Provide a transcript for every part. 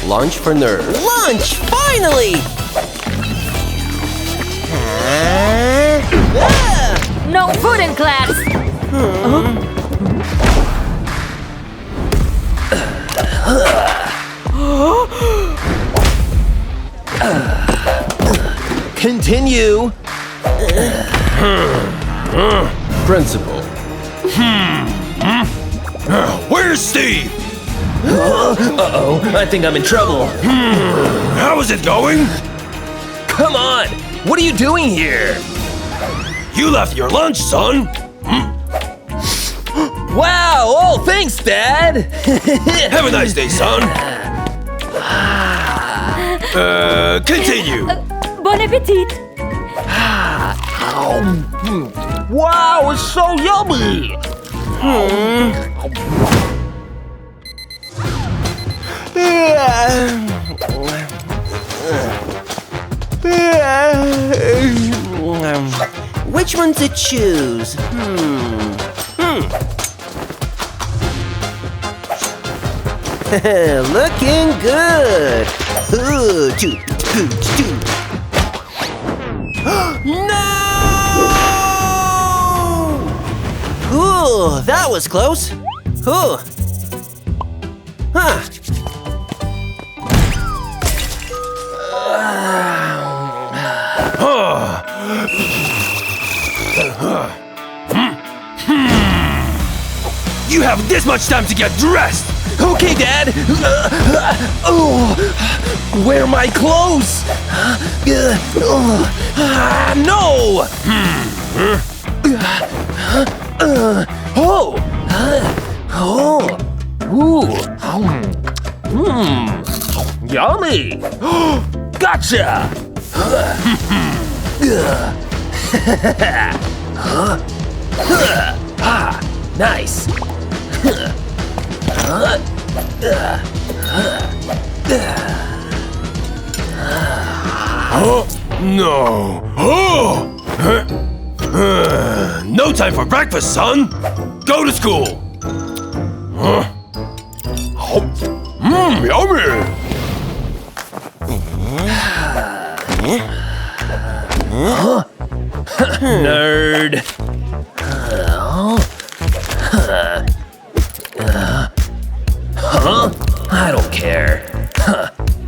Lunch for nerds. Lunch! Finally! No food in class! Continue. Principal. Where's Steve? Uh-oh, I think I'm in trouble. How is it going? Come on! What are you doing here? You left your lunch, son. Wow! Oh, thanks, Dad! Have a nice day, son. Continue. Bon appetit! Wow, it's so yummy! Which one to choose? Looking good! No! Ooh, that was close. Ooh. Huh. You have this much time to get dressed. Okay, Dad! Where are my clothes? No! Yummy! Gotcha! Nice! No. No time for breakfast, son. Go to school. Yummy. Nerd! I don't care.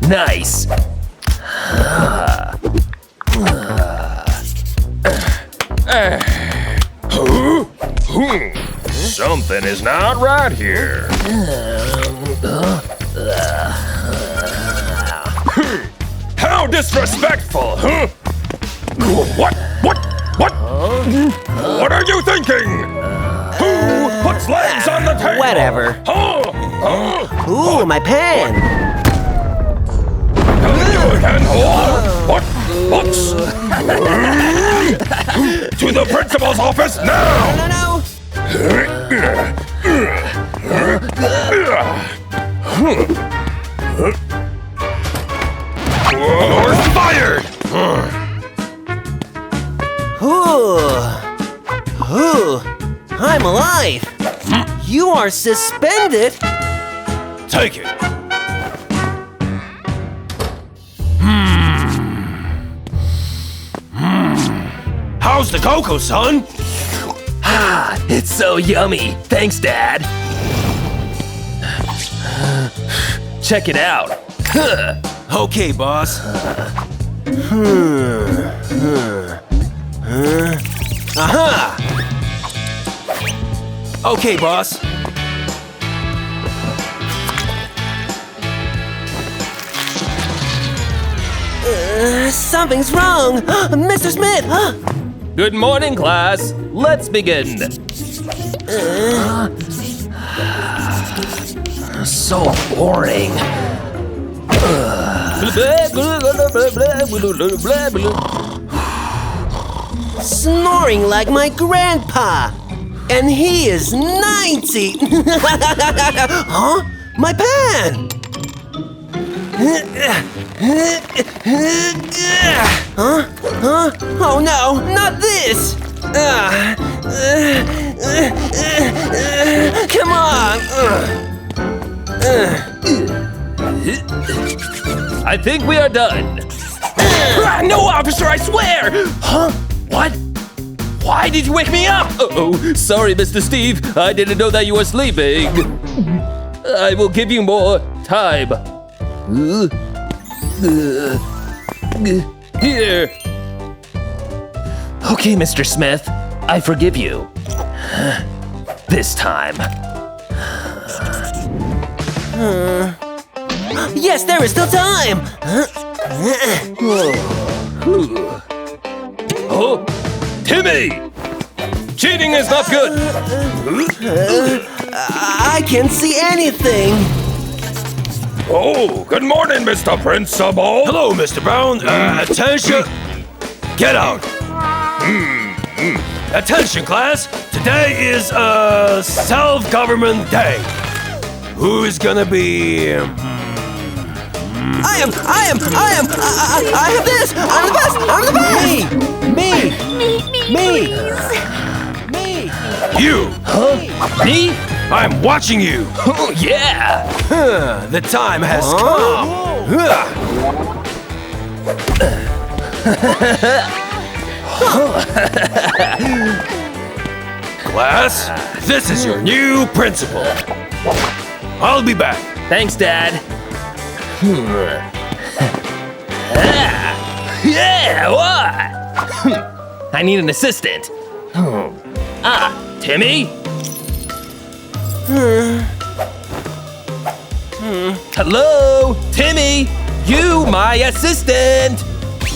Nice! Something is not right here. How disrespectful, huh? What? What are you thinking? Who puts legs on the table? Whatever. Ooh, my pen! You again, What? Books? To the principal's office now! No! You're fired! Ooh, I'm alive! You are suspended! Take it. How's the cocoa, son? It's so yummy! Thanks, Dad! Check it out! Okay, boss. Aha! Okay, boss. Something's wrong! Mr. Smith! Good morning, class! Let's begin! So boring! Snoring like my grandpa! And he is 90! Huh? My pen! Huh? Oh no, not this! Come on! I think we are done. No, officer, I swear! Huh? What? Why did you wake me up? Uh-oh, sorry, Mr. Steve. I didn't know that you were sleeping. I will give you more time. Here. Okay, Mr. Smith, I forgive you. This time. Yes, there is still time! Oh, Timmy! Cheating is not good. I can't see anything! Oh, good morning, Mr. Principal. Hello, Mr. Brown. Attention. Get out. Attention, class. Today is self-government day. Who is gonna be? I have this! I'm the best! I'm the best! Me! You. Huh? Me? I'm watching you. Oh, yeah! The time has come. Class, this is your new principal. I'll be back. Thanks, Dad. Yeah, what? I need an assistant. Timmy? Hello, Timmy? You, my assistant.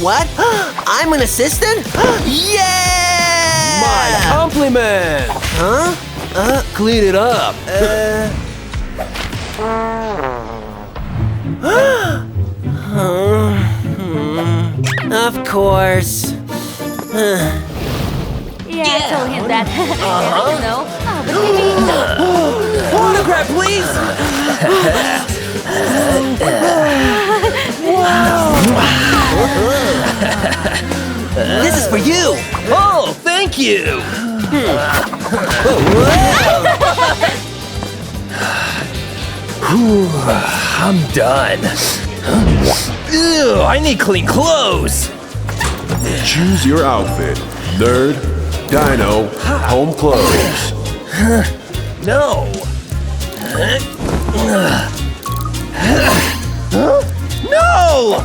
What? I'm an assistant? Yeah! My compliment. Huh? Clean it up. Of course. Yeah, I told him that. No. Oh, but maybe. Autograph, please. This is for you! Oh, thank you. Whew, I'm done. Ew, I need clean clothes. Choose your outfit. Nerd, dino, home clothes. No. No!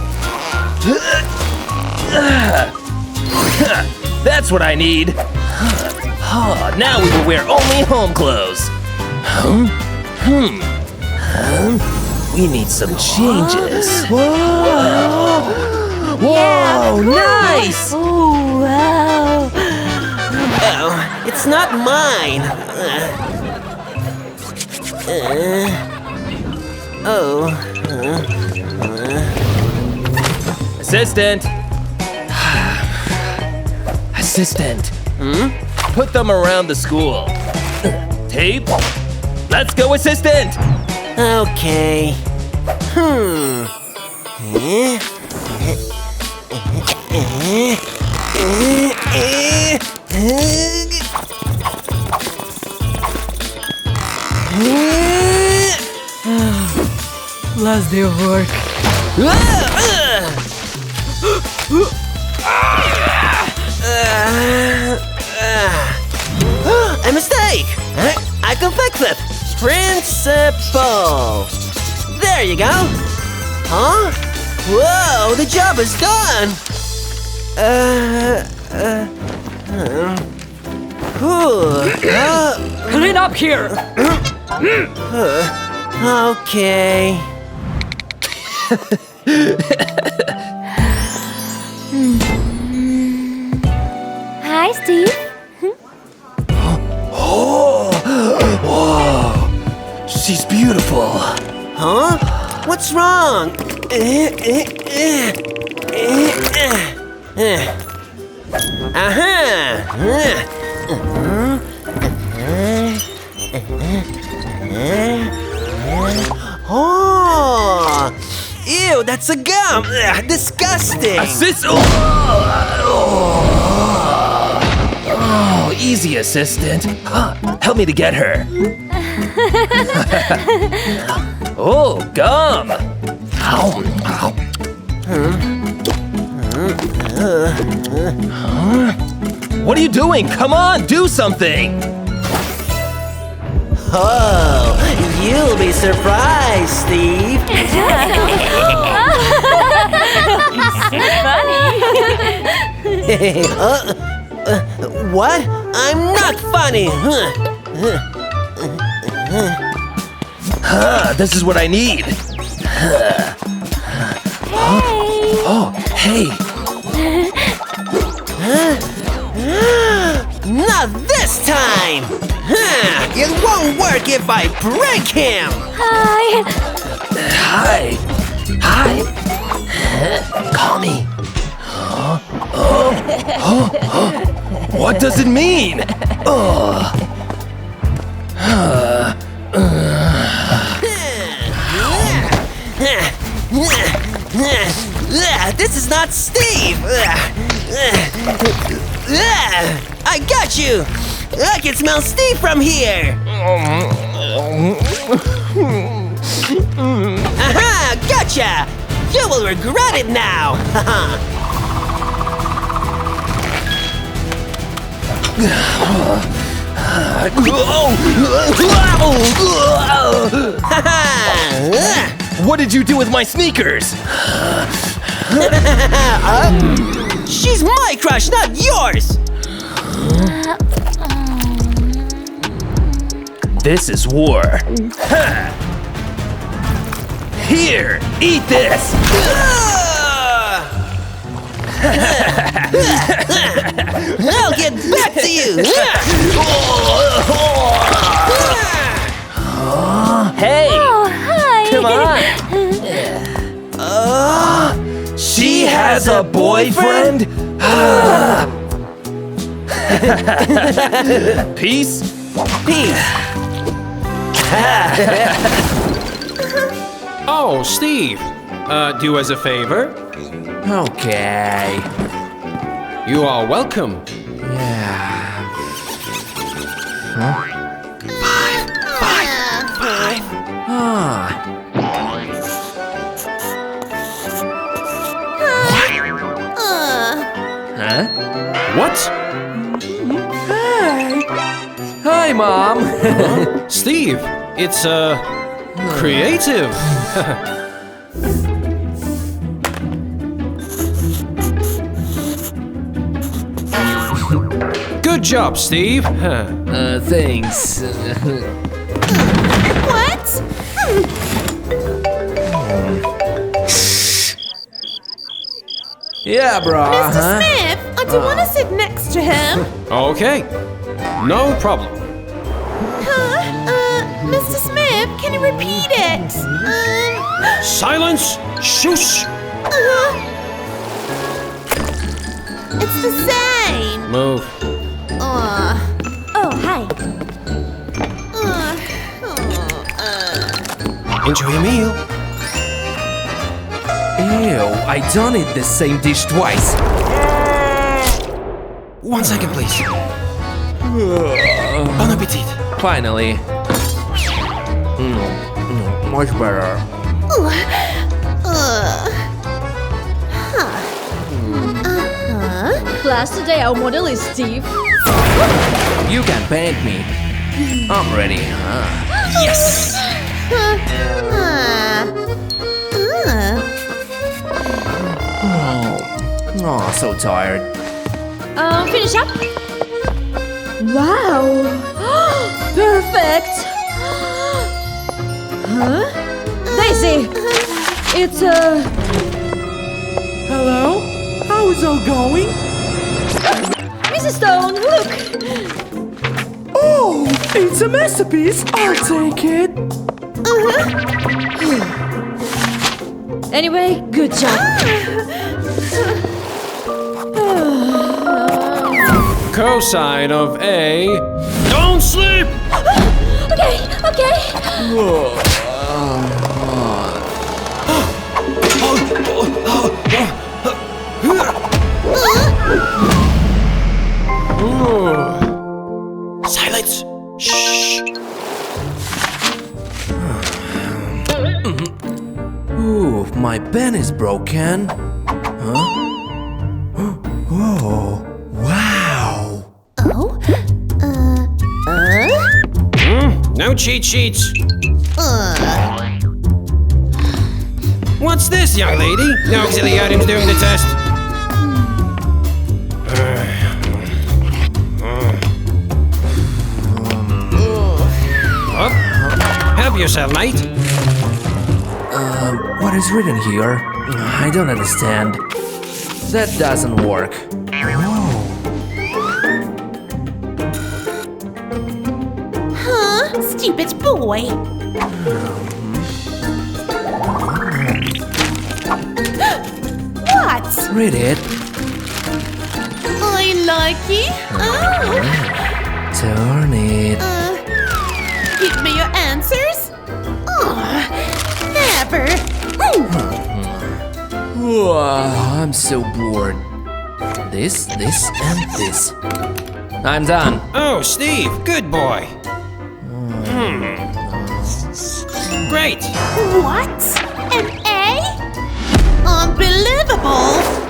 That's what I need. Now we will wear only home clothes. We need some changes. Whoa, nice! Oh, wow. Oh, it's not mine. Assistant. Assistant. Put them around the school. Tape. Let's go, assistant. Okay. Last day of work. A mistake! I can fix it! Principal! There you go! Huh? Whoa, the job is done! Clean up here! Okay. Hi, Steve. Whoa, she's beautiful. Huh? What's wrong? Oh! Ew, that's a gum! Disgusting! Oh, easy, assistant. Help me to get her. Oh, gum! What are you doing? Come on, do something! Oh, you'll be surprised, Steve. What? I'm not funny. This is what I need. Oh, hey! Not this time. It won't work if I break him. Hi. Hi! Call me. What does it mean? This is not Steve. I got you. I can smell Steve from here. Aha! Gotcha! You will regret it now. What did you do with my sneakers? She's my crush, not yours. This is war. Here, eat this. I'll get back to you. Hey, Oh, hi. come on. She has a boyfriend? Peace? Peace. Oh, Steve. Do as a favor? Okay. You are welcome. Yeah. Huh? What? Hi, Mom. Steve, it's, creative. Good job, Steve. Thanks. What? Yeah, bro. Mr. Smith, I do want to sit next to him. Okay, no problem. Mr. Smith, can you repeat it? Silence! Shush! It's the same. Move. Oh, hi. Enjoy your meal. Ew, I don't eat the same dish twice. 1 second, please. Bon appetit. Finally. Much better. Class, today our model is Steve. You can paint me. I'm ready. Yes! Oh, so tired. Finish up. Wow. Perfect. Huh? Daisy, it's Hello? How is all going? Mrs. Stone, look. Oh, it's a masterpiece. I'll take it. Anyway, good job. Cosine of A. Don't sleep! Okay. Silence! Shh! My pen is broken. Huh? Whoa. Wow. Oh? No cheat sheets. What's this, young lady? No auxiliary items during the test. Help yourself, mate. What is written here? I don't understand. That doesn't work. Huh? Stupid boy. What? Read it. I like it. Oh. Turn it. Give me your answers. Oh, never. I'm so bored. This, and this. I'm done. Oh, Steve, good boy. Great. What? An A? Unbelievable.